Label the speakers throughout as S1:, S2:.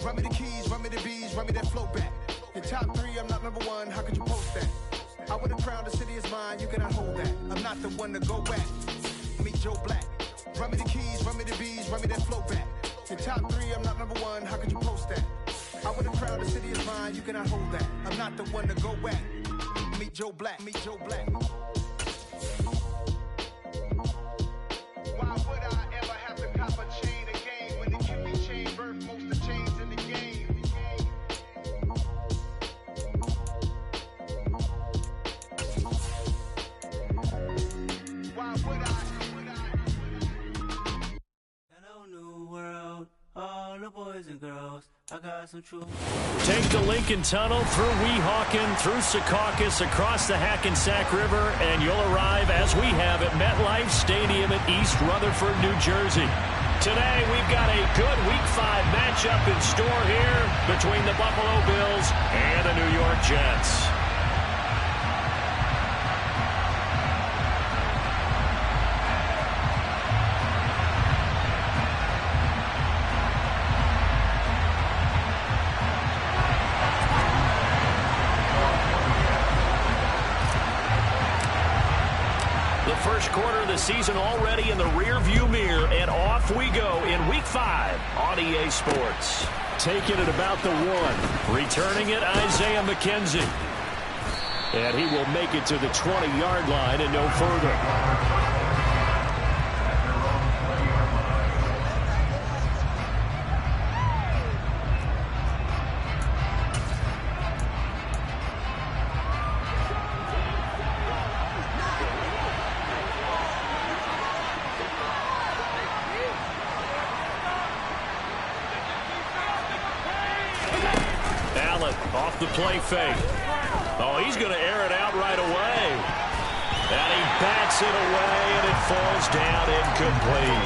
S1: Run me the keys, run me the bees, run me that flow back. In top 3, I'm not number 1, how could you post that? I would have crowned the city is mine, you cannot hold that. I'm not the one to go back. Meet Joe Black. Run me the keys, run me the bees, run me that flow back. In top 3, I'm not number 1, how could you post that? I would have crowned the city is mine, you cannot hold that. I'm not the one to go back. Meet Joe Black, meet Joe Black. Why would I ever have to cop a chain again when the Cuban chain birth most of the chains in the game? Why would I?
S2: Hello, new world, all the boys and girls. I got some truth.
S3: Take the Lincoln Tunnel through Weehawken, through Secaucus, across the Hackensack River, and you'll arrive, as we have, at MetLife Stadium at East Rutherford, New Jersey. Today, we've got a good Week 5 matchup in store here between the Buffalo Bills and the New York Jets. First quarter of the season already in the rear-view mirror, and off we go in Week 5 on EA Sports. Taking it about the 1. Returning it, Isaiah McKenzie. And he will make it to the 20-yard line and no further. Off the play fake. Oh, he's going to air it out right away. And he bats it away, and it falls down incomplete.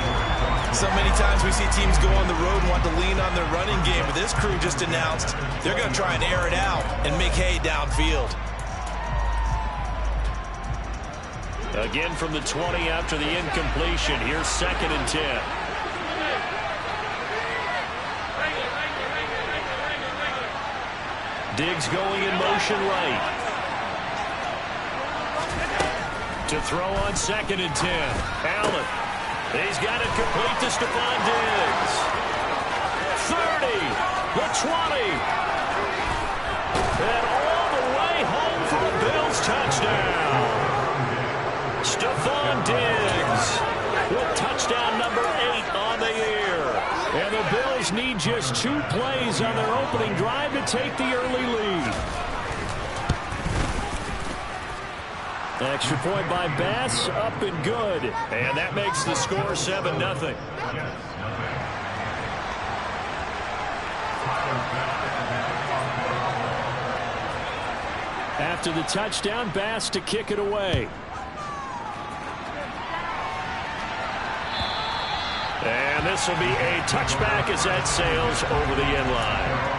S4: So many times we see teams go on the road and want to lean on their running game, but this crew just announced they're going to try and air it out and make hay downfield.
S3: Again from the 20 after the incompletion. Here's 2nd and 10. Diggs going in motion right. To throw on 2nd and 10. Allen. He's got it complete to Stephon Diggs. 30. The 20. And all the way home for a Bills touchdown. Stephon Diggs with touchdown number 8 on the year. And the Bills need just 2 plays on their opening drive to take the early lead. Extra point by Bass, up and good. And that makes the score 7-0. After the touchdown, Bass to kick it away. And this will be a touchback as that sails over the end line.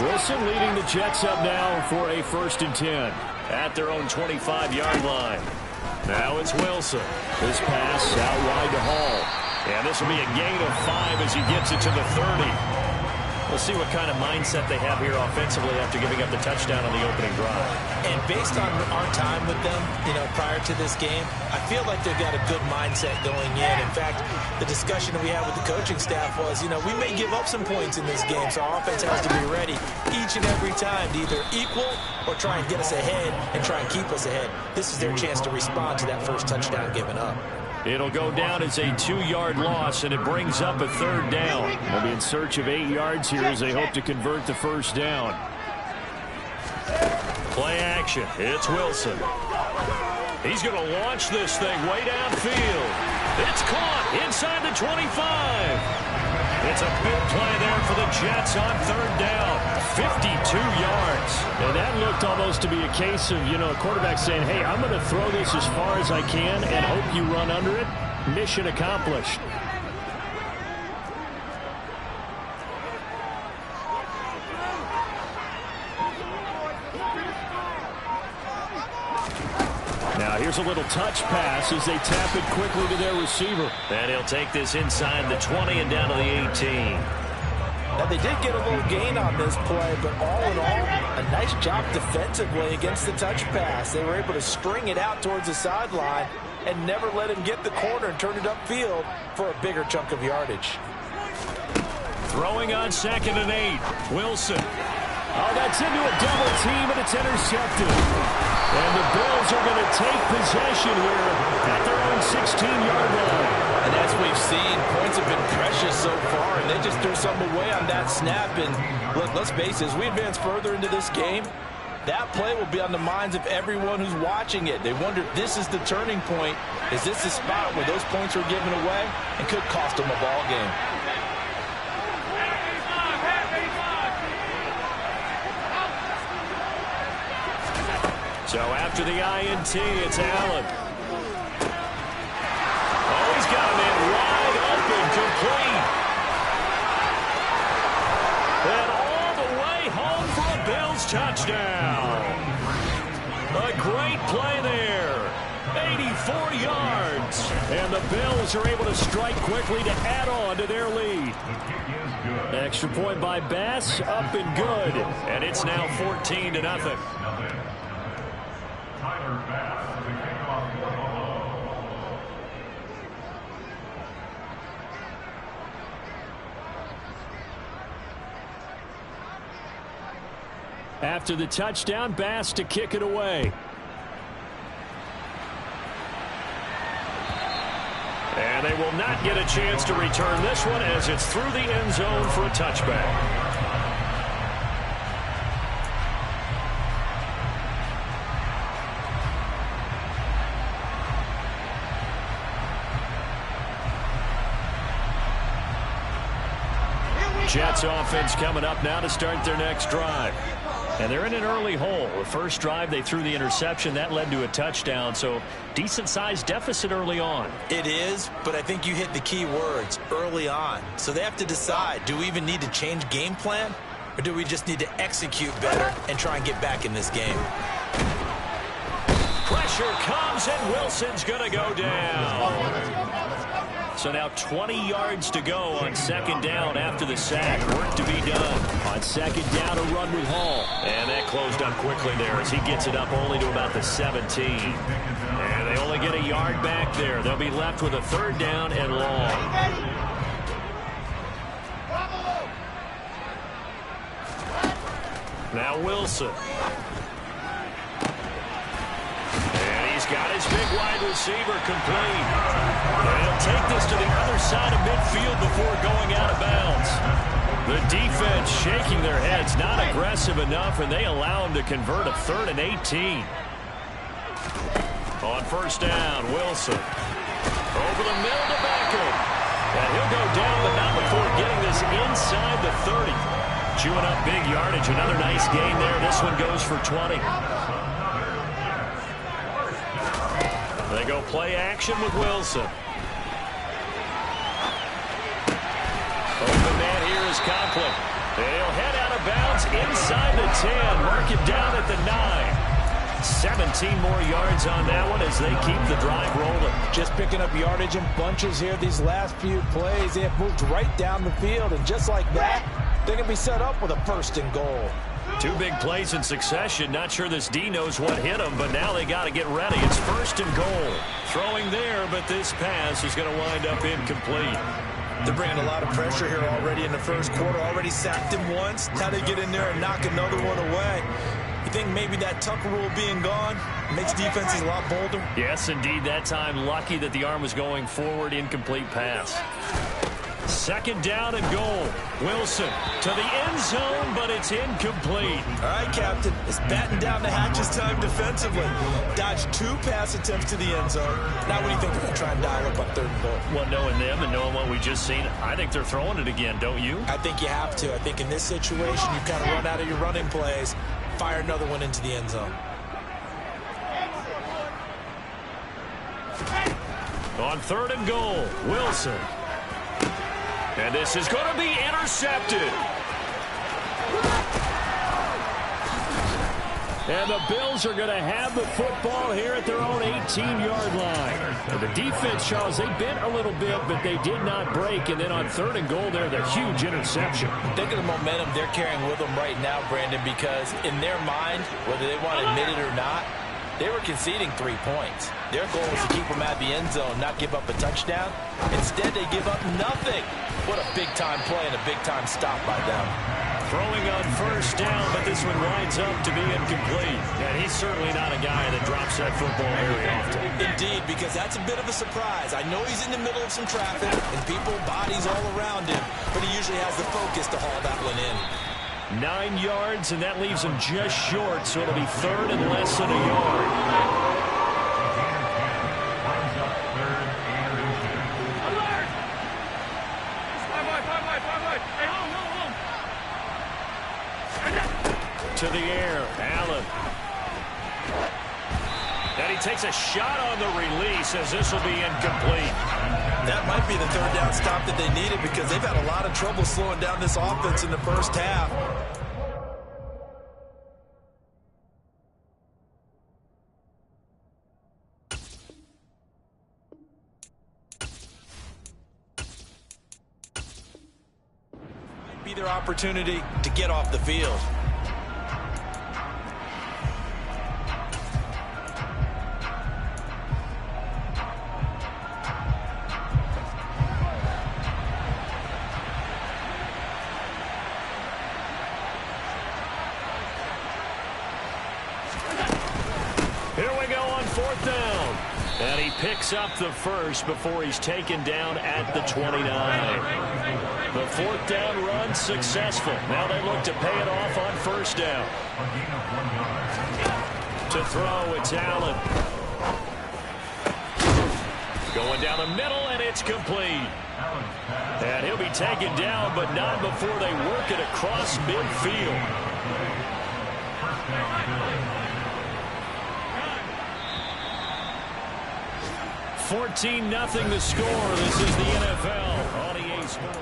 S3: Wilson leading the Jets up now for a 1st and 10 at their own 25-yard line. Now it's Wilson. This pass out wide to Hall. And this will be a gain of 5 as he gets it to the 30. We'll see what kind of mindset they have here offensively after giving up the touchdown on the opening drive.
S4: And based on our time with them, prior to this game, I feel like they've got a good mindset going in. In fact, the discussion that we had with the coaching staff was, we may give up some points in this game, so our offense has to be ready each and every time to either equal or try and get us ahead and try and keep us ahead. This is their chance to respond to that first touchdown given up.
S3: It'll go down as a 2-yard loss, and it brings up a 3rd down. They'll be in search of 8 yards here as they hope to convert the 1st down. Play action. It's Wilson. He's going to launch this thing way downfield. It's caught inside the 25. It's a big play there for the Jets on third down. 52 yards.
S5: And that looked almost to be a case of, a quarterback saying, hey, I'm going to throw this as far as I can and hope you run under it. Mission accomplished. Now here's a little touch pass as they tap it quickly to their receiver.
S3: And he'll take this inside the 20 and down to the 18.
S4: Now, they did get a little gain on this play, but all in all, a nice job defensively against the touch pass. They were able to string it out towards the sideline and never let him get the corner and turn it upfield for a bigger chunk of yardage.
S3: Throwing on 2nd and 8. Wilson.
S5: Oh, that's into a double team, and it's intercepted. And the Bills are going to take possession here at their own 16-yard line.
S4: And as we've seen, points have been precious so far, and they just threw some away on that snap. And look, let's face it, as we advance further into this game, that play will be on the minds of everyone who's watching it. They wonder, this is the turning point. Is this the spot where those points are given away and could cost them a ball game?
S3: So after the INT, it's Allen. Oh, he's got him in wide open, complete. And all the way home for a Bills touchdown. A great play there. 84 yards. And the Bills are able to strike quickly to add on to their lead.
S5: Extra point by Bass, up and good.
S3: And it's now 14-0.
S5: After the touchdown, Bass to kick it away.
S3: And they will not get a chance to return this one as it's through the end zone for a touchback. Jets offense coming up now to start their next drive. And they're in an early hole. The first drive, they threw the interception. That led to a touchdown, so decent-sized deficit early on.
S4: It is, but I think you hit the key words, early on. So they have to decide, do we even need to change game plan, or do we just need to execute better and try and get back in this game?
S3: Pressure comes, and Wilson's going to go down. So now 20 yards to go on 2nd down after the sack. Work to be done.
S5: On 2nd down, a run with Hall.
S3: And that closed up quickly there as he gets it up only to about the 17. And they only get a yard back there. They'll be left with a 3rd down and long. Now Wilson. Got his big wide receiver complete. And he'll take this to the other side of midfield before going out of bounds. The defense shaking their heads, not aggressive enough, and they allow him to convert a 3rd and 18. On 1st down, Wilson. Over the middle to Beckham. And he'll go down, but not before getting this inside the 30. Chewing up big yardage. Another nice gain there. This one goes for 20. They go play action with Wilson. Open man here is Conklin. And he'll head out of bounds inside the 10. Mark him down at the 9. 17 more yards on that one as they keep the drive rolling.
S4: Just picking up yardage in bunches here these last few plays. They have moved right down the field, and just like that, they can be set up with a 1st and goal.
S3: 2 big plays in succession. Not sure this D knows what hit him, but now they got to get ready. It's 1st and goal. Throwing there, but this pass is going to wind up incomplete.
S4: They're bringing a lot of pressure here already in the 1st quarter. Already sacked him once. Now they get in there and knock another one away. You think maybe that Tucker rule being gone makes defenses a lot bolder?
S3: Yes, indeed. That time, lucky that the arm was going forward. Incomplete pass. Second down and goal. Wilson to the end zone, but it's incomplete.
S4: All right, Captain. It's batten down the hatches time defensively. Dodged 2 pass attempts to the end zone. Now what do you think they're going to try and dial up on 3rd and goal?
S3: Well, knowing them and knowing what we just seen, I think they're throwing it again, don't you?
S4: I think you have to. I think in this situation, you kind of run out of your running plays, fire another one into the end zone.
S3: On 3rd and goal, Wilson. And this is going to be intercepted. And the Bills are going to have the football here at their own 18-yard line. And the defense, Charles, they bent a little bit, but they did not break. And then on 3rd and goal there, the huge interception.
S4: Think of the momentum they're carrying with them right now, Brandon, because in their mind, whether they want to admit it or not, they were conceding 3 points. Their goal was to keep them at the end zone, not give up a touchdown. Instead, they give up nothing. What a big-time play and a big-time stop by them.
S3: Throwing on 1st down, but this one winds up to be incomplete. And he's certainly not a guy that drops that football very often.
S4: Indeed, because that's a bit of a surprise. I know he's in the middle of some traffic and people, bodies all around him, but he usually has the focus to haul that one in.
S3: 9 yards, and that leaves him just short, so it'll be 3rd and less than a yard. To the air, Allen. And he takes a shot on the release as this will be incomplete.
S4: That might be the 3rd down stop that they needed because they've had a lot of trouble slowing down this offense in the first half. Be their opportunity to get off the field.
S3: Here we go on 4th down. And he picks up the first before he's taken down at the 29. The 4th down run successful. Now they look to pay it off on 1st down. To throw, it's Allen. Going down the middle, and it's complete. And he'll be taken down, but not before they work it across midfield. 14-0 the score. This is the NFL on EA Sports.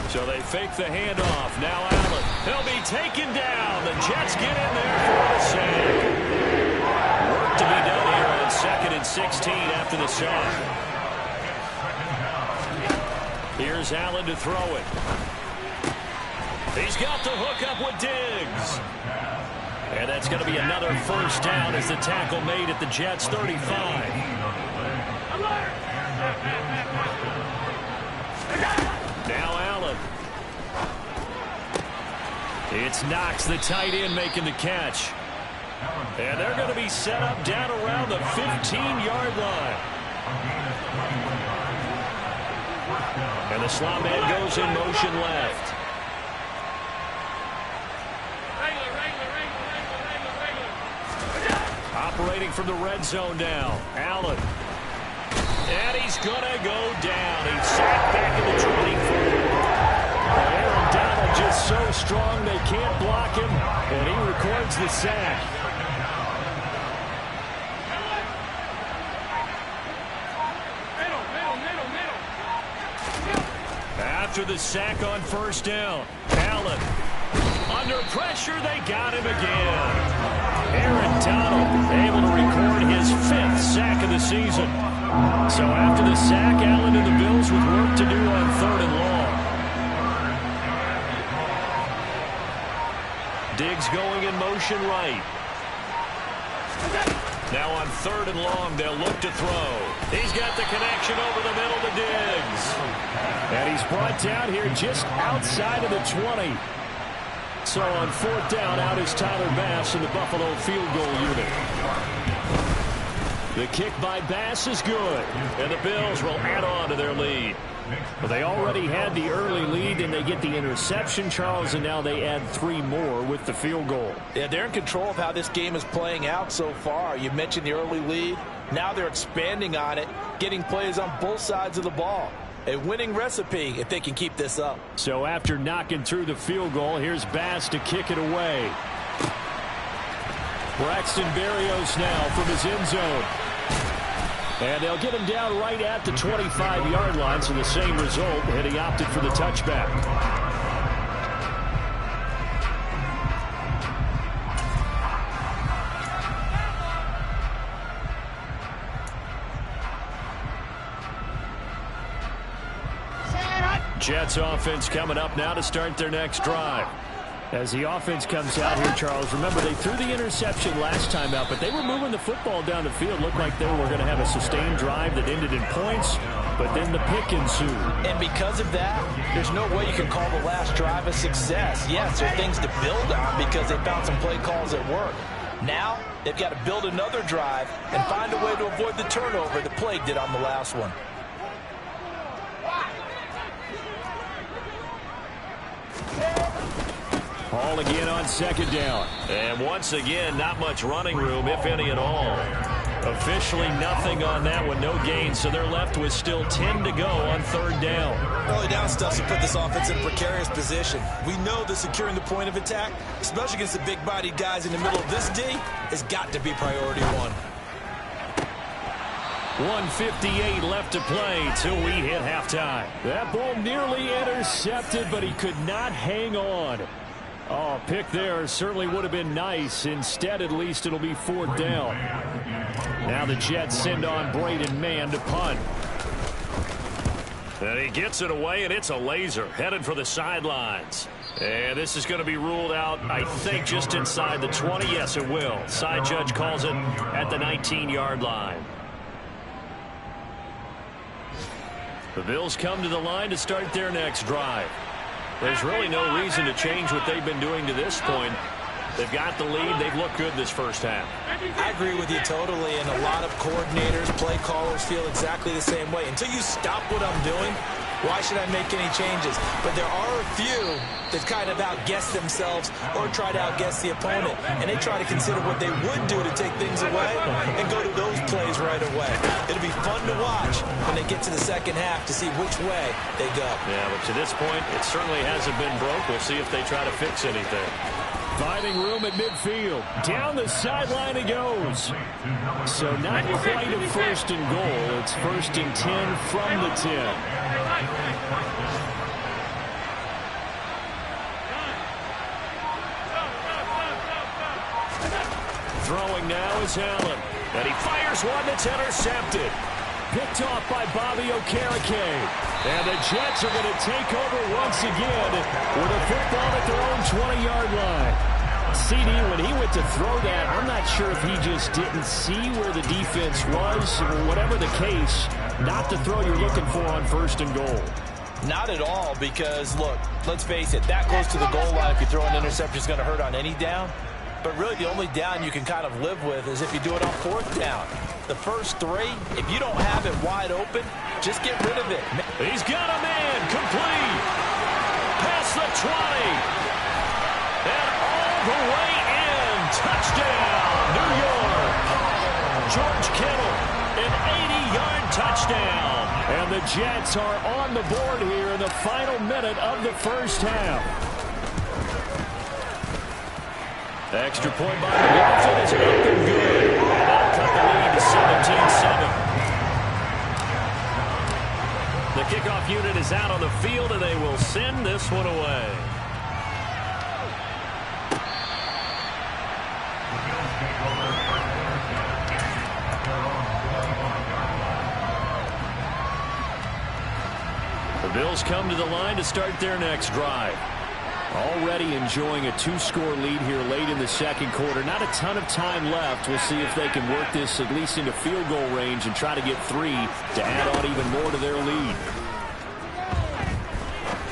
S3: So they fake the handoff. Now Allen. He'll be taken down. The Jets get in there for the sack. Work to be done here on 2nd and 16 after the sack. Here's Allen to throw it. He's got the hook up with Diggs. And that's going to be another 1st down as the tackle made at the Jets' 35. Now Allen. It's Knox, the tight end, making the catch. And they're going to be set up down around the 15-yard line. And the slot man goes in motion left. Operating from the red zone now. Allen. And he's going to go down. He's sacked back in the 24. Aaron Donald just so strong they can't block him. And he records the sack. After the sack on 1st down, Allen. Under pressure, they got him again. Aaron Donald able to record his 5th sack of the season. So after the sack, Allen and the Bills with work to do on 3rd and long. Diggs going in motion right. Now on 3rd and long, they'll look to throw. He's got the connection over the middle to Diggs. And he's brought down here just outside of the 20. So on 4th down, out is Tyler Bass in the Buffalo field goal unit. The kick by Bass is good, and the Bills will add on to their lead. Well, they already had the early lead, and they get the interception, Charles, and now they add 3 more with the field goal.
S4: Yeah, they're in control of how this game is playing out so far. You mentioned the early lead. Now they're expanding on it, getting plays on both sides of the ball. A winning recipe if they can keep this up.
S3: So after knocking through the field goal, here's Bass to kick it away. Braxton Berrios now from his end zone. And they'll get him down right at the 25-yard line, so the same result, and he opted for the touchback. Jets offense coming up now to start their next drive. As the offense comes out here, Charles, remember they threw the interception last time out, but they were moving the football down the field. Looked like they were going to have a sustained drive that ended in points, but then the pick ensued.
S4: And because of that, there's no way you can call the last drive a success. Yes, there are things to build on because they found some play calls that work. Now, they've got to build another drive and find a way to avoid the turnover the play did on the last one.
S3: Hall again on 2nd down. And once again, not much running room, if any at all. Officially nothing on that one, no gain, so they're left with still 10 to go on 3rd down.
S4: Early down stuff to put this offense in a precarious position. We know that securing the point of attack, especially against the big-bodied guys in the middle of this D, has got to be priority 1.
S3: 1:58 left to play till we hit halftime. That ball nearly intercepted, but he could not hang on. Oh, pick there certainly would have been nice. Instead, at least it'll be 4th down. Now the Jets send on Braden Mann to punt. And he gets it away, and it's a laser headed for the sidelines. And this is going to be ruled out, I think, just inside the 20. Yes, it will. Side judge calls it at the 19-yard line. The Bills come to the line to start their next drive. There's really no reason to change what they've been doing to this point. They've got the lead. They've looked good this first half.
S4: I agree with you totally, and a lot of coordinators, play callers feel exactly the same way. Until you stop what I'm doing, why should I make any changes? But there are a few that kind of outguess themselves or try to outguess the opponent, and they try to consider what they would do to take things away and go to those plays right away. It'll be fun to watch when they get to the second half to see which way they go.
S3: Yeah, but to this point, it certainly hasn't been broke. We'll see if they try to fix anything. Finding room at midfield. Down the sideline it goes. So not quite a 1st and goal. It's 1st and 10 from the 10. Throwing now is Allen. And he fires one that's intercepted. Picked off by Bobby Okereke. And the Jets are going to take over once again with a football at their own 20-yard line. CD, when he went to throw that, I'm not sure if he just didn't see where the defense was, or whatever the case, not the throw you're looking for on 1st and goal.
S4: Not at all, because, look, let's face it, that close to the goal line, if you throw an interception, is going to hurt on any down. But really, the only down you can kind of live with is if you do it on 4th down. The first 3, if you don't have it wide open, just get rid of it.
S3: He's got a man complete. Past the 20. And all the way in. Touchdown, New York. George Kittle, an 80-yard touchdown. And the Jets are on the board here in the final minute of the first half. Extra point by McLaughlin is up and good. And that'll cut the lead to 17-7. The kickoff unit is out on the field, and they will send this one away. The Bills come to the line to start their next drive. Already enjoying a 2-score lead here late in the second quarter. Not a ton of time left. We'll see if they can work this at least into field goal range and try to get 3 to add on even more to their lead.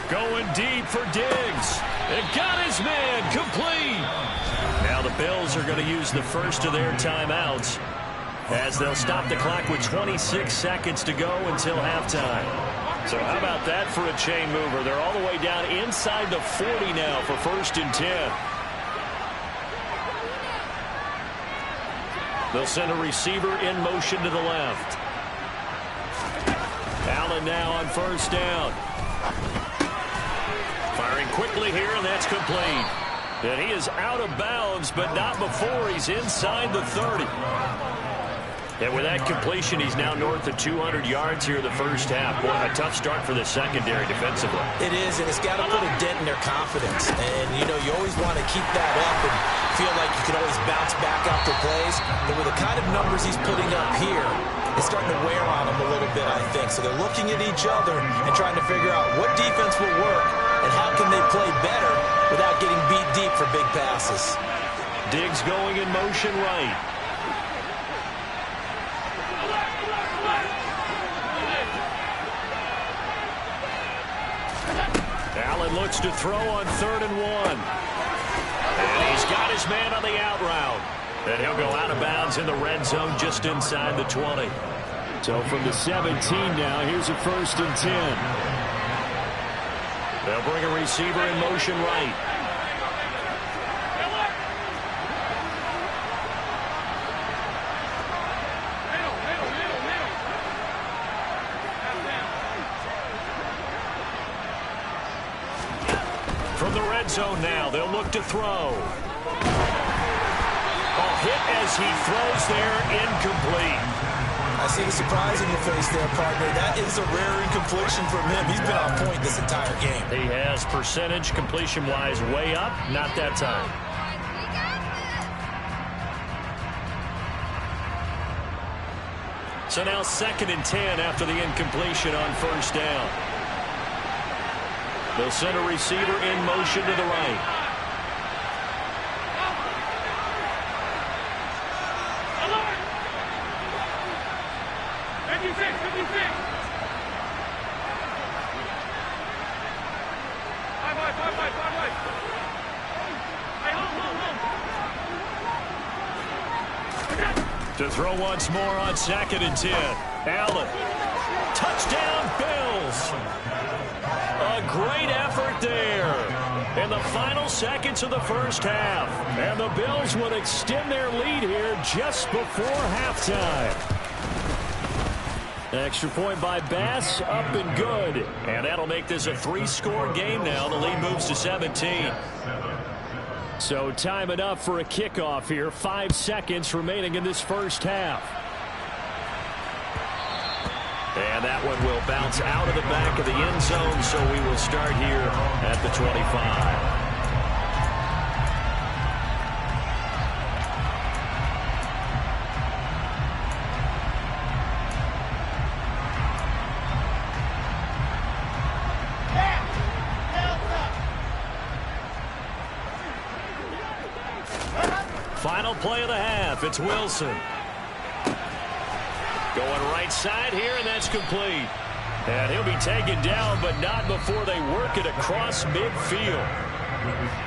S3: Going deep for Diggs. And got his man complete. Now the Bills are going to use the first of their timeouts as they'll stop the clock with 26 seconds to go until halftime. So how about that for a chain mover? They're all the way down inside the 40 now for 1st and 10. They'll send a receiver in motion to the left. Allen now on 1st down. Firing quickly here, and that's complete. And he is out of bounds, but not before he's inside the 30. And with that completion, he's now north of 200 yards here in the first half. Boy, a tough start for the secondary defensively.
S4: It is, and it's got to put a dent in their confidence. And, you know, you always want to keep that up and feel like you can always bounce back after plays. But with the kind of numbers he's putting up here, it's starting to wear on them a little bit, I think. So they're looking at each other and trying to figure out what defense will work and how can they play better without getting beat deep for big passes.
S3: Diggs going in motion right. Allen looks to throw on 3rd and 1. And he's got his man on the out route. And he'll go out of bounds in the red zone just inside the 20.
S5: So from the 17 now, here's a 1st and 10.
S3: They'll bring a receiver in motion right. From the red zone now, they'll look to throw. Hit as he throws there, incomplete.
S4: I see the surprise in your face there, partner. That is a rare incompletion from him. He's been on point this entire game.
S3: He has percentage completion-wise way up, not that time. So now 2nd and 10 after the incompletion on 1st down. They'll send a receiver in motion to the right. To throw once more on 2nd and 10. Allen. Touchdown, Bills. A great effort there in the final seconds of the first half. And the Bills would extend their lead here just before halftime. Extra point by Bass, up and good. And that'll make this a 3-score game now. The lead moves to 17.
S5: So time enough for a kickoff here. 5 seconds remaining in this first half.
S3: And that one will bounce out of the back of the end zone, so we will start here at the 25. Final play of the half. It's Wilson. Going right side here, and that's complete. And he'll be taken down, but not before they work it across midfield.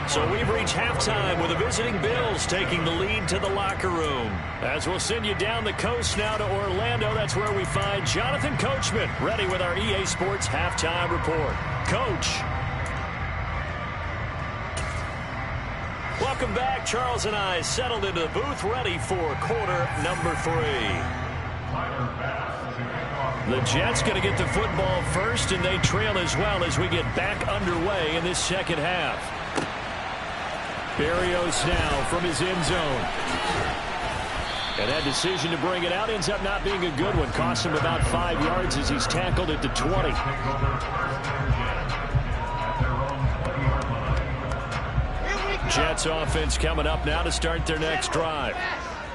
S3: So we've reached halftime with the visiting Bills taking the lead to the locker room. As we'll send you down the coast now to Orlando, that's where we find Jonathan Coachman ready with our EA Sports Halftime Report. Coach. Welcome back. Charles and I settled into the booth ready for quarter number 3. The Jets going to get the football first, and they trail as well as we get back underway in this second half. Berrios now from his end zone. And that decision to bring it out ends up not being a good one. Costs him about 5 yards as he's tackled at the 20. Jets offense coming up now to start their next drive.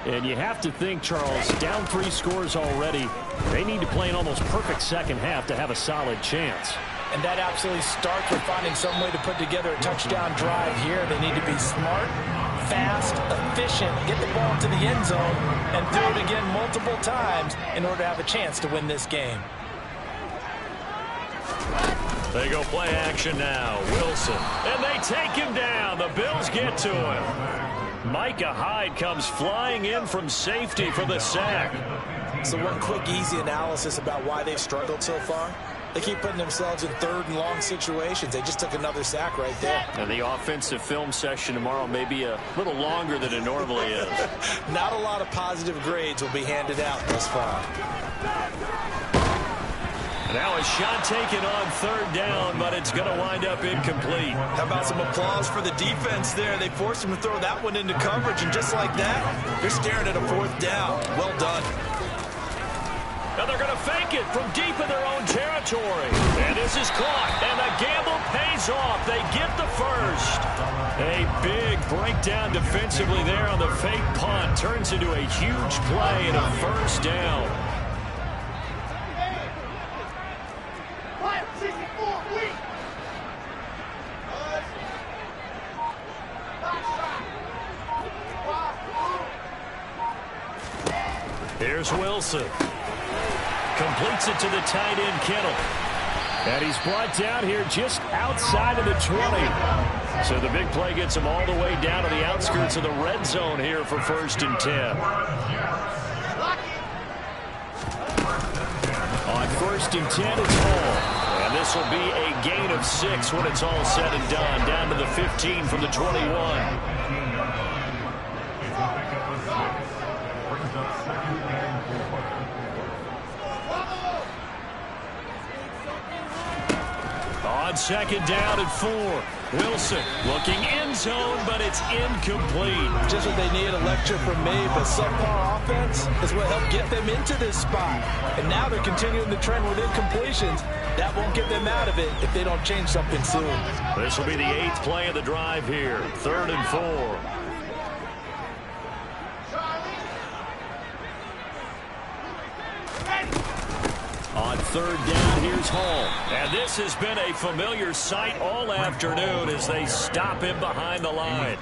S3: And you have to think, Charles, down 3 scores already. They need to play an almost perfect second half to have a solid chance.
S4: And that absolutely starts with finding some way to put together a touchdown drive here. They need to be smart, fast, efficient, get the ball to the end zone, and do it again multiple times in order to have a chance to win this game.
S3: They go play action now. Wilson. And they take him down. The Bills get to him. Micah Hyde comes flying in from safety for the sack.
S4: So one quick, easy analysis about why they've struggled so far. They keep putting themselves in third and long situations. They just took another sack right there.
S3: And the offensive film session tomorrow may be a little longer than it normally is.
S4: Not a lot of positive grades will be handed out thus far.
S3: Now a shot taken on third down, but it's going to wind up incomplete.
S4: How about some applause for the defense there? They forced him to throw that one into coverage, and just like that, they're staring at a fourth down. Well done.
S3: Now they're going to fake it from deep in their own territory. And this is caught, and the gamble pays off. They get the first. A big breakdown defensively there on the fake punt. Turns into a huge play and a first down. Here's Wilson. Completes it to the tight end, Kittle. And he's brought down here just outside of the 20. So the big play gets him all the way down to the outskirts of the red zone here for 1st and 10. On 1st and 10, it's Hall. And this will be a gain of 6 when it's all said and done. Down to the 15 from the 21. On 2nd down and 4. Wilson looking end zone, but it's incomplete.
S4: Just what they need, a lecture from me, but subpar offense is what helped get them into this spot. And now they're continuing the trend with incompletions. That won't get them out of it if they don't change something soon.
S3: This will be the 8th play of the drive here. 3rd and 4. On 3rd down, here's Hall. And this has been a familiar sight all afternoon as they stop him behind the line.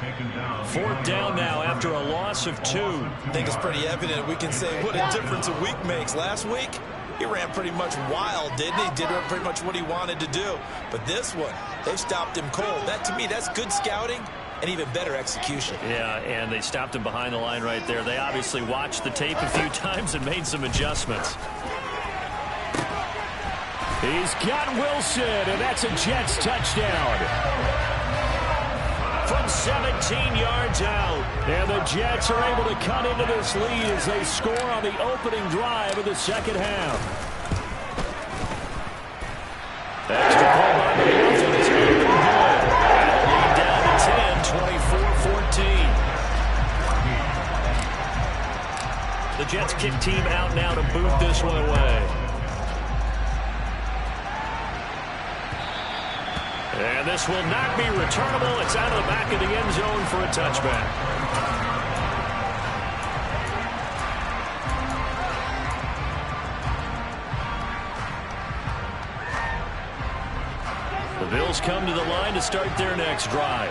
S3: 4th down now after a loss of 2.
S4: I think it's pretty evident. We can say what a difference a week makes. Last week, he ran pretty much wild, didn't he? Did pretty much what he wanted to do. But this one, they stopped him cold. That, to me, that's good scouting and even better execution.
S3: Yeah, and they stopped him behind the line right there. They obviously watched the tape a few times and made some adjustments. He's got Wilson, and that's a Jets touchdown. From 17 yards out. And the Jets are able to cut into this lead as they score on the opening drive of the second half. Extra point by the Bills, it's good. Lead down to 10, 24-14. The Jets kick team out now to boot this one away. And this will not be returnable. It's out of the back of the end zone for a touchback. The Bills come to the line to start their next drive.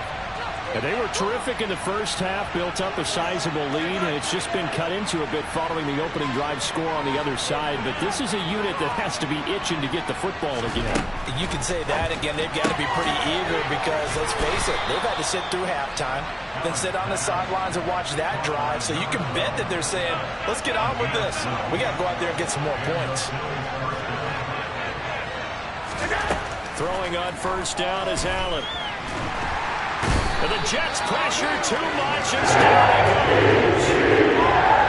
S3: And they were terrific in the first half, built up a sizable lead, and it's just been cut into a bit following the opening drive score on the other side. But this is a unit that has to be itching to get the football again.
S4: You can say that. Again, they've got to be pretty eager because, let's face it, they've had to sit through halftime, then sit on the sidelines and watch that drive. So you can bet that they're saying, let's get on with this. We got to go out there and get some more points.
S3: Throwing on 1st down is Allen. And the Jets pressure too much, and down it goes.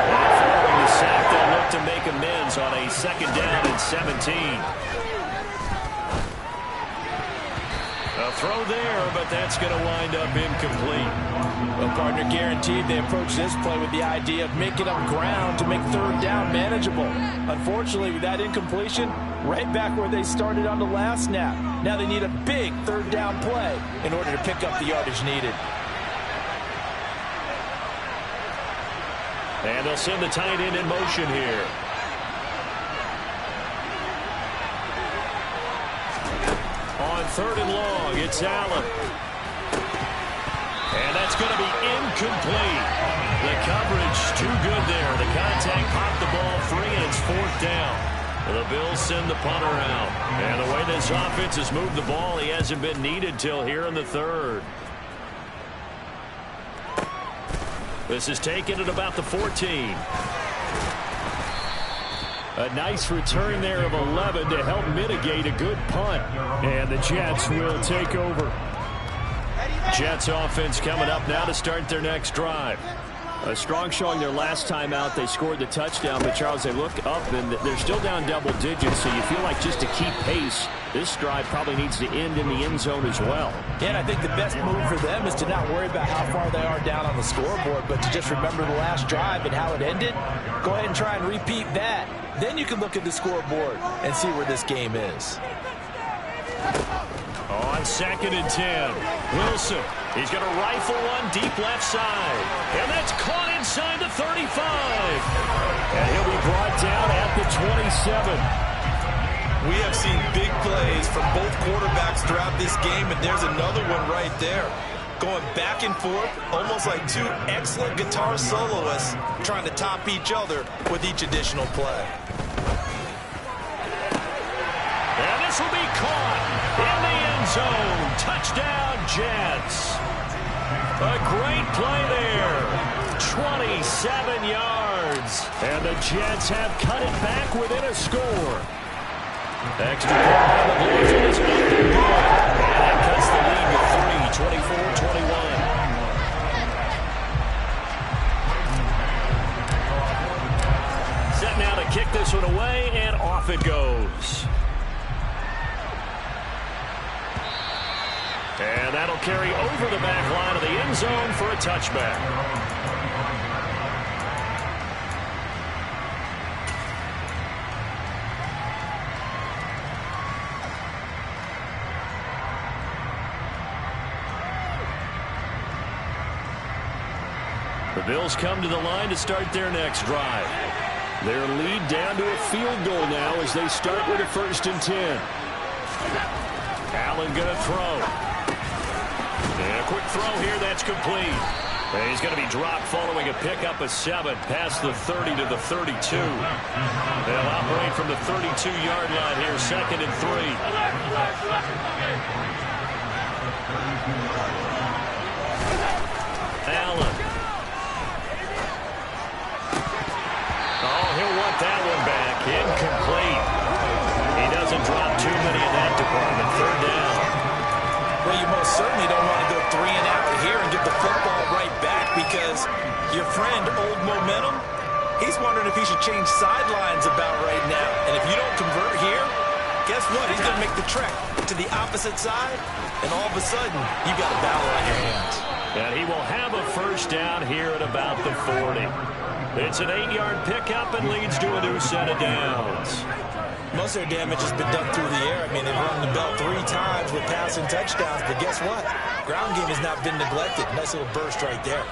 S3: Following the sack, they'll look to make amends on a 2nd down and 17. A throw there, but that's going to wind up incomplete.
S4: Well, partner, guaranteed they approach this play with the idea of making up ground to make 3rd down manageable. Unfortunately, with that incompletion, right back where they started on the last snap. Now they need a big 3rd down play in order to pick up the yardage needed.
S3: And they'll send the tight end in motion here. On 3rd and long, it's Allen. And that's going to be incomplete. The coverage too good there. The contact popped the ball free, and it's 4th down. The Bills send the punter out. And the way this offense has moved the ball, he hasn't been needed till here in the third. This is taken at about the 14. A nice return there of 11 to help mitigate a good punt. And the Jets will take over. Jets offense coming up now to start their next drive. A strong showing their last time out. They scored the touchdown, but Charles, they look up and they're still down double digits, so you feel like just to keep pace, this drive probably needs to end in the end zone as well.
S4: Yeah, and I think the best move for them is to not worry about how far they are down on the scoreboard, but to just remember the last drive and how it ended. Go ahead and try and repeat that. Then you can look at the scoreboard and see where this game is.
S3: On 2nd and 10, Wilson. He's going to rifle one deep left side. And that's caught inside the 35. And he'll be brought down at the 27.
S4: We have seen big plays from both quarterbacks throughout this game, and there's another one right there. Going back and forth, almost like two excellent guitar soloists trying to top each other with each additional play.
S3: And this will be caught in the end zone. Touchdown, Jets. A great play there. 27 yards. And the Jets have cut it back within a score. Extra point on the Blazers is not good. And that cuts the lead to 3, 24-21. Set now to kick this one away, and off it goes. And that'll carry over the back line of the end zone for a touchback. The Bills come to the line to start their next drive. Their lead down to a field goal now as they start with a 1st and 10. Allen going to throw. And a quick throw here, that's complete. And he's going to be dropped following a pickup of 7 past the 30 to the 32. They'll operate from the 32-yard line here, 2nd and 3. Allen. Oh, he'll want that one back. Incomplete. He doesn't drop too many in that department. 3rd down.
S4: Well, you most certainly don't want to go 3 and out here and get the football right back because your friend, Old Momentum, he's wondering if he should change sidelines about right now. And if you don't convert here, guess what? He's going to make the trek to the opposite side, and all of a sudden, you've got a battle on your hands.
S3: And he will have a 1st down here at about the 40. It's an 8-yard pickup and leads to a new set of downs.
S4: Most of their damage has been done through the air. I mean, they've rung the bell 3 times with passing touchdowns, but guess what? Ground game has not been neglected. Nice little burst right there.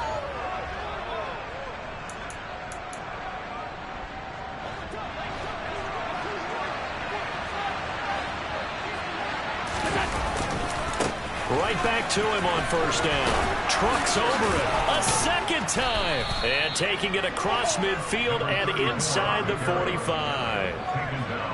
S3: Right back to him on 1st down. Trucks over it a 2nd time. And taking it across midfield and inside the 45.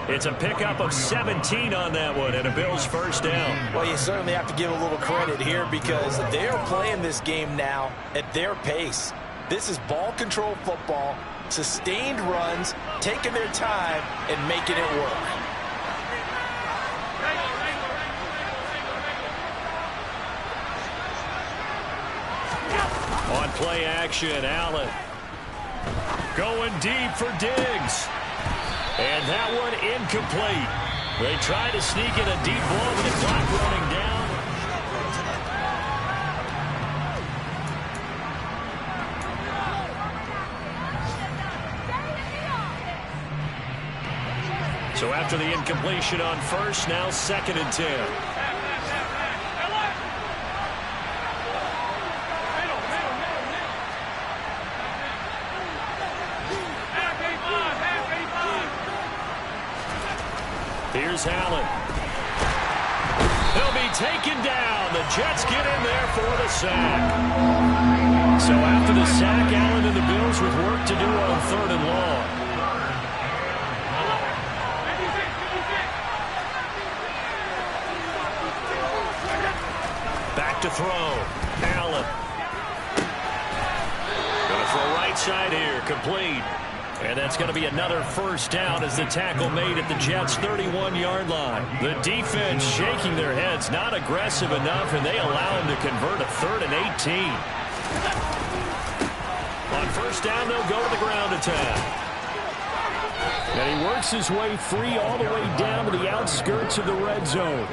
S3: It's a pickup of 17 on that one and a Bills 1st down.
S4: Well, you certainly have to give a little credit here because they're playing this game now at their pace. This is ball control football, sustained runs, taking their time and making it work.
S3: On play action, Allen going deep for Diggs. And that one incomplete. They try to sneak in a deep ball with the clock running down. So after the incompletion on 1st, now 2nd and 10. Here's Allen. He'll be taken down. The Jets get in there for the sack. So after the sack, Allen and the Bills with work to do on 3rd and long. Back to throw. Allen. Going to throw right side here. Complete. And that's going to be another first down as the tackle made at the Jets' 31-yard line. The defense shaking their heads, not aggressive enough, and they allow him to convert a 3rd and 18. On first down, they'll go to the ground attack. And he works his way free all the way down to the outskirts of the red zone.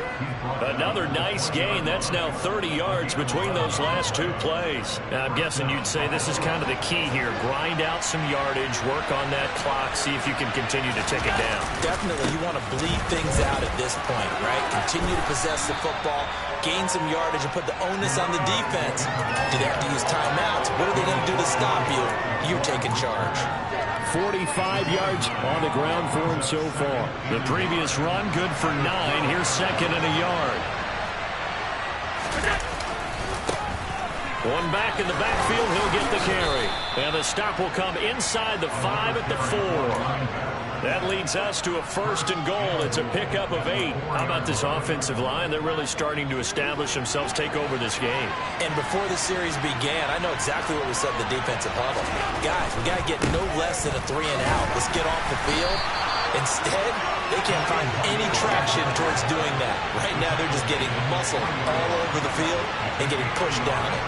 S3: Another nice gain. That's now 30 yards between those last 2 plays. Now, I'm guessing you'd say this is kind of the key here. Grind out some yardage, work on that clock, see if you can continue to take it down.
S4: Definitely, you want to bleed things out at this point, right? Continue to possess the football, gain some yardage, and put the onus on the defense. Do they have to use timeouts? What are they going to do to stop you? You're taking charge.
S5: 45 yards on the ground for him so far.
S3: The previous run, good for 9. Here's 2nd and a yard. One back in the backfield, he'll get the carry. And the stop will come inside the 5 at the 4. That leads us to a 1st and goal. It's a pickup of 8. How about this offensive line? They're really starting to establish themselves, take over this game.
S4: And before the series began, I know exactly what we said in the defensive huddle. Guys, we got to get no less than a 3 and out. Let's get off the field. Instead, they can't find any traction towards doing that. Right now, they're just getting muscled all over the field and getting pushed down it.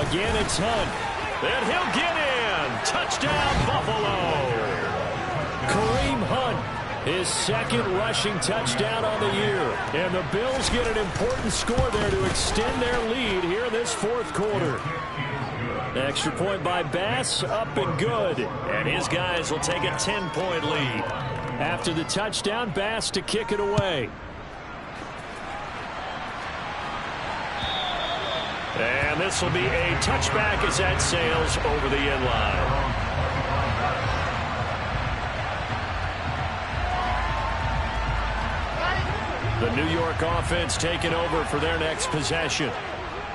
S5: Again, it's Hunt.
S3: And he'll get in. Touchdown, Buffalo.
S5: Kareem Hunt, his 2nd rushing touchdown on the year. And the Bills get an important score there to extend their lead here in this 4th quarter. Extra point by Bass, up and good.
S3: And his guys will take a 10-point lead.
S5: After the touchdown, Bass to kick it away.
S3: And this will be a touchback as that sails over the end line. The New York offense taking over for their next possession.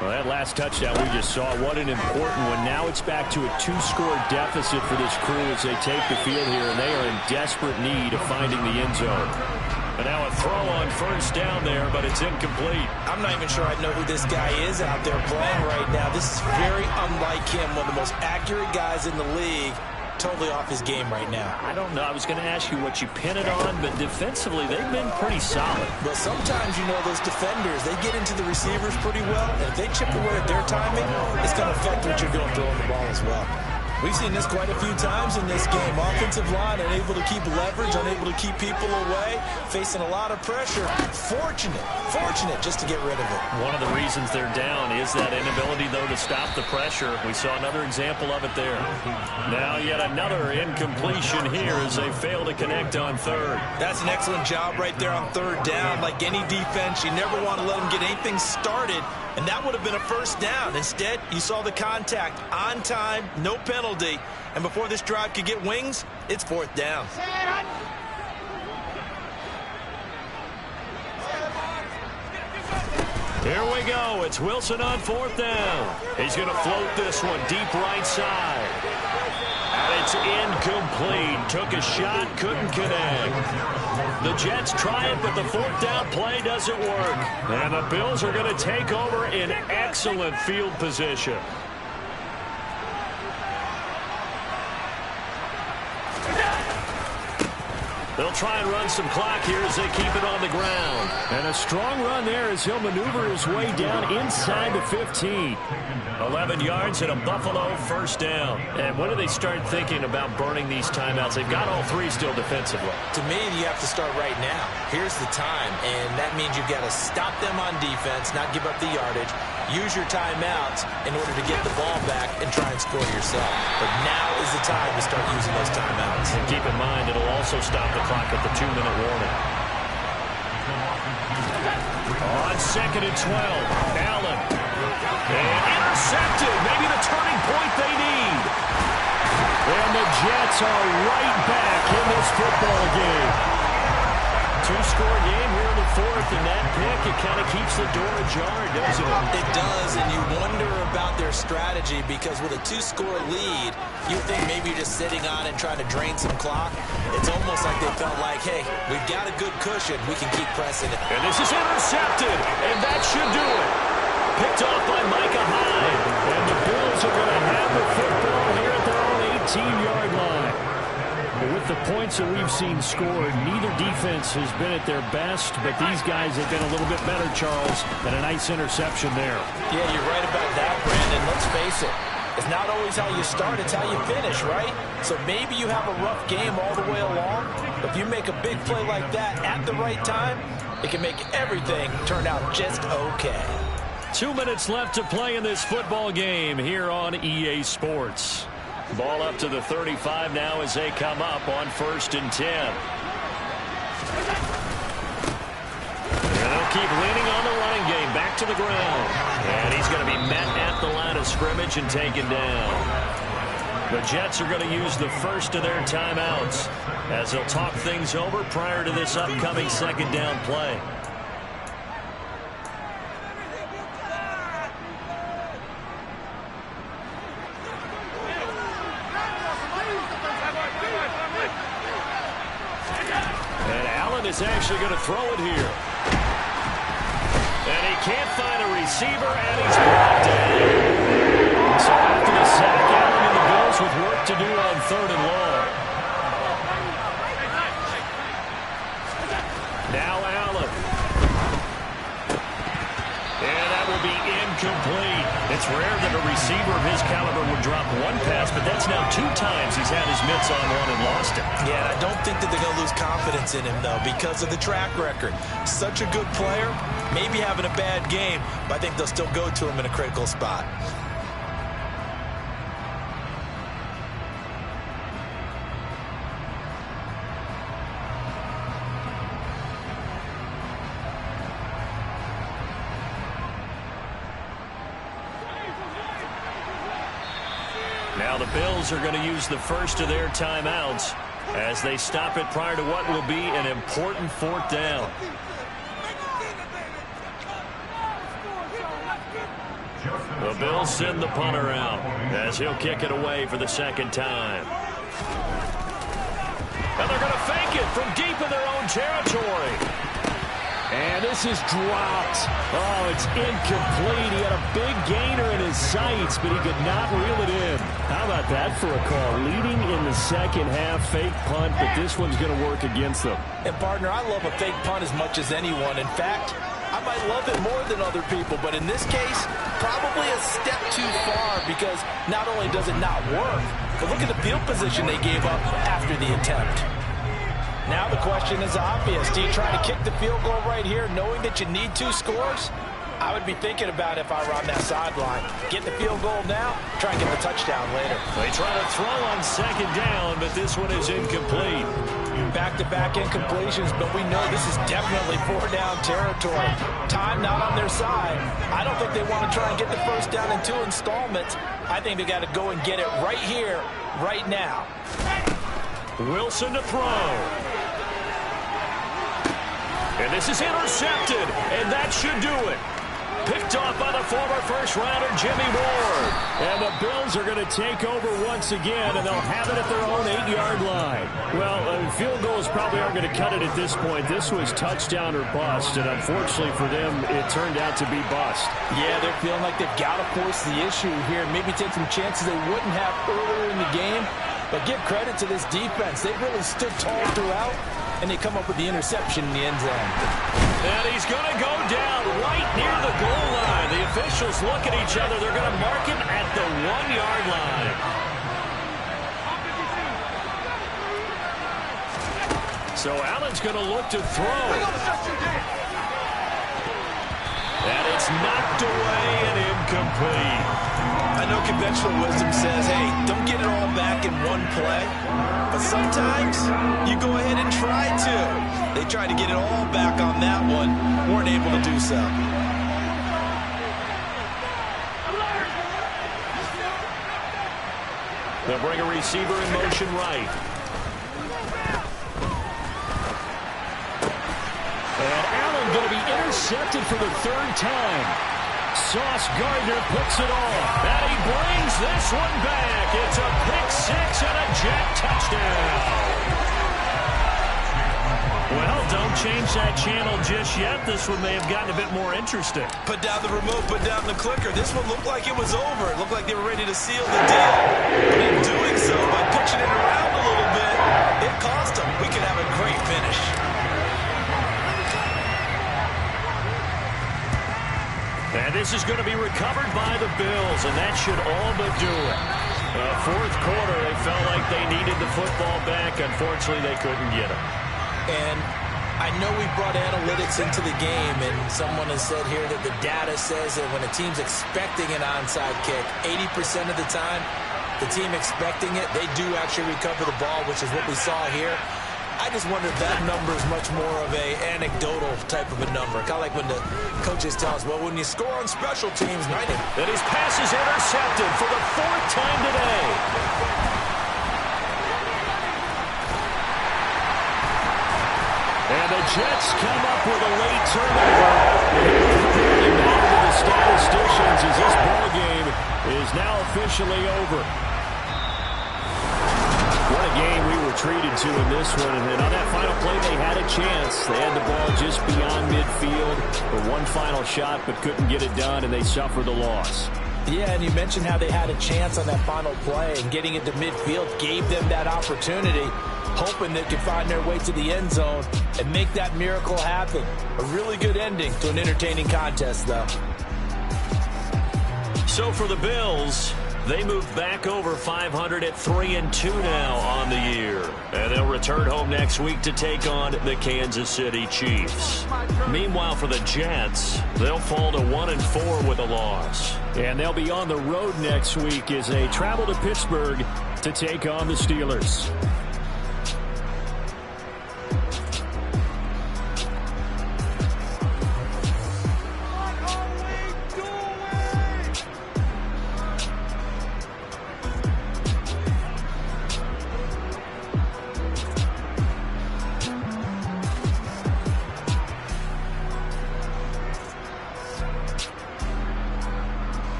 S5: Well, that last touchdown we just saw, what an important one. Now it's back to a 2-score deficit for this crew as they take the field here, and they are in desperate need of finding the end zone.
S3: And now a throw on first down there, but it's incomplete.
S4: I'm not even sure I know who this guy is out there playing right now. This is very unlike him, one of the most accurate guys in the league. Totally off his game right now.
S3: I don't know. I was going to ask you what you pin it on, but defensively they've been pretty solid.
S4: Well, sometimes, you know, those defenders, they get into the receivers pretty well, and if they chip away at their timing, it's going to affect what you're doing throwing the ball as well. We've seen this quite a few times in this game. Offensive line unable to keep leverage, unable to keep people away, facing a lot of pressure. Fortunate just to get rid of it.
S3: One of the reasons they're down is that inability, though, to stop the pressure. We saw another example of it there. Now yet another incompletion here as they fail to connect on 3rd.
S4: That's an excellent job right there on 3rd down. Like any defense, you never want to let them get anything started, and that would have been a first down. Instead, you saw the contact on time, no penalty, and before this drive could get wings, it's 4th down.
S3: Here we go. It's Wilson on 4th down. He's going to float this one deep right side. And it's incomplete. Took a shot, couldn't connect. The Jets try it, but the 4th down play doesn't work. And the Bills are going to take over in excellent field position. They'll try and run some clock here as they keep it on the ground.
S5: And a strong run there as he'll maneuver his way down inside the 15.
S3: 11 yards and a Buffalo first down. And when do they start thinking about burning these timeouts? They've got all 3 still defensively.
S4: To me, you have to start right now. Here's the time, and that means you've got to stop them on defense, not give up the yardage. Use your timeouts in order to get the ball back and try and score yourself. But now is the time to start using those timeouts.
S3: And keep in mind, it'll also stop the clock at the 2-minute warning. On 2nd and 12, Allen. And intercepted. Maybe the turning point they need.
S5: And the Jets are right back in this football game.
S3: 2-score game here in the 4th, and that pick, it kind of keeps the door ajar, doesn't it?
S4: It does, and you wonder about their strategy because with a 2-score lead, you think maybe you're just sitting on and trying to drain some clock. It's almost like they felt like, hey, we've got a good cushion. We can keep pressing it.
S3: And this is intercepted, and that should do it. Picked off by Micah Hyde. And the Bills are going to have the football here at their own 18-yard line. With the points that we've seen scored, neither defense has been at their best, but these guys have been a little bit better, Charles, and a nice interception there.
S4: Yeah, you're right about that, Brandon. Let's face it. It's not always how you start, it's how you finish, right? So maybe you have a rough game all the way along, but if you make a big play like that at the right time, it can make everything turn out just okay.
S3: 2 minutes left to play in this football game here on EA Sports. Ball up to the 35 now as they come up on 1st and 10. And they'll keep leaning on the running game. Back to the ground. And he's going to be met at the line of scrimmage and taken down. The Jets are going to use the first of their timeouts as they'll talk things over prior to this upcoming 2nd down play. Is actually going to throw it here. And he can't find a receiver, and he's brought down. So after the sack, Allen and the Bills with work to do on 3rd and long. Now Allen. And that will be incomplete. It's rare that a receiver of his caliber would drop one pass, but that's now 2 times he's had his mitts on one and lost it.
S4: Yeah, and I don't think that they're going to lose confidence in him, though, because of the track record. Such a good player, maybe having a bad game, but I think they'll still go to him in a critical spot.
S3: Now the Bills are going to use the first of their timeouts as they stop it prior to what will be an important 4th down. The Bills send the punter out as he'll kick it away for the 2nd time. And they're going to fake it from deep in their own territory. And this is dropped. Oh, it's incomplete. He had a big gainer in his sights, but he could not reel it in. How about that for a call? Leading in the 2nd half, fake punt, but this one's going to work against them.
S4: And, partner, I love a fake punt as much as anyone. In fact, I might love it more than other people, but in this case, probably a step too far because not only does it not work, but look at the field position they gave up after the attempt. Now the question is obvious. Do you try to kick the field goal right here knowing that you need 2 scores? I would be thinking about it if I were on that sideline. Get the field goal now, try and get the touchdown later.
S3: They try to throw on 2nd down, but this one is incomplete.
S4: Back-to-back incompletions, but we know this is definitely 4-down territory. Time not on their side. I don't think they want to try and get the 1st down in 2 installments. I think they got to go and get it right here, right now.
S3: Wilson to throw. And this is intercepted, and that should do it. Picked off by the former first-rounder Jimmy Ward. And the Bills are going to take over once again, and they'll have it at their own 8-yard line. Well, field goals probably aren't going to cut it at this point. This was touchdown or bust, and unfortunately for them, it turned out to be bust.
S4: Yeah, they're feeling like they've got to force the issue here, maybe take some chances they wouldn't have earlier in the game. But give credit to this defense. They've really stood tall throughout, and they come up with the interception in the end zone.
S3: And he's going to go down right near the goal line. The officials look at each other. They're going to mark him at the 1-yard line. So Allen's going to look to throw. And it's knocked away and incomplete.
S4: I know conventional wisdom says, hey, don't get it all back in one play. But sometimes you go ahead and try to. They tried to get it all back on that one. Weren't able to do so.
S3: They'll bring a receiver in motion right. And Allen
S5: intercepted for the third time. Sauce Gardner puts it off, and he brings this one back. It's a pick six and a Jet touchdown. Well, don't change that channel just yet. This one may have gotten a bit more interesting.
S4: Put down the remote, put down the clicker. This one looked like it was over. It looked like they were ready to seal the deal. But in doing so, by pitching it around a little bit, it cost them. We could have a great finish.
S5: And this is going to be recovered by the Bills, and that should all but do it. Fourth quarter, they felt like they needed the football back. Unfortunately, they couldn't get it.
S4: And I know we brought analytics into the game, and someone has said here that the data says that when a team's expecting an onside kick, 80% of the time, the team expecting it, they do actually recover the ball, which is what we saw here. I just wonder if that number is much more of a anecdotal type of a number. Kind of like when the coaches tell us, well, when you score on special teams, 90.
S5: And his pass is intercepted for the fourth time today. And the Jets come up with a late turnover. Really matter to the statisticians as this ball game is now officially over. What a game we were treated to in this one. And on that final play, they had a chance. They had the ball just beyond midfield for one final shot, but couldn't get it done, and they suffered the loss.
S4: Yeah, and you mentioned how they had a chance on that final play, and getting into midfield gave them that opportunity, hoping they could find their way to the end zone and make that miracle happen. A really good ending to an entertaining contest, though.
S5: So for the Bills, they move back over 500 at 3-2 now on the year. And they'll return home next week to take on the Kansas City Chiefs. Meanwhile, for the Jets, they'll fall to 1-4 with a loss. And they'll be on the road next week as they travel to Pittsburgh to take on the Steelers.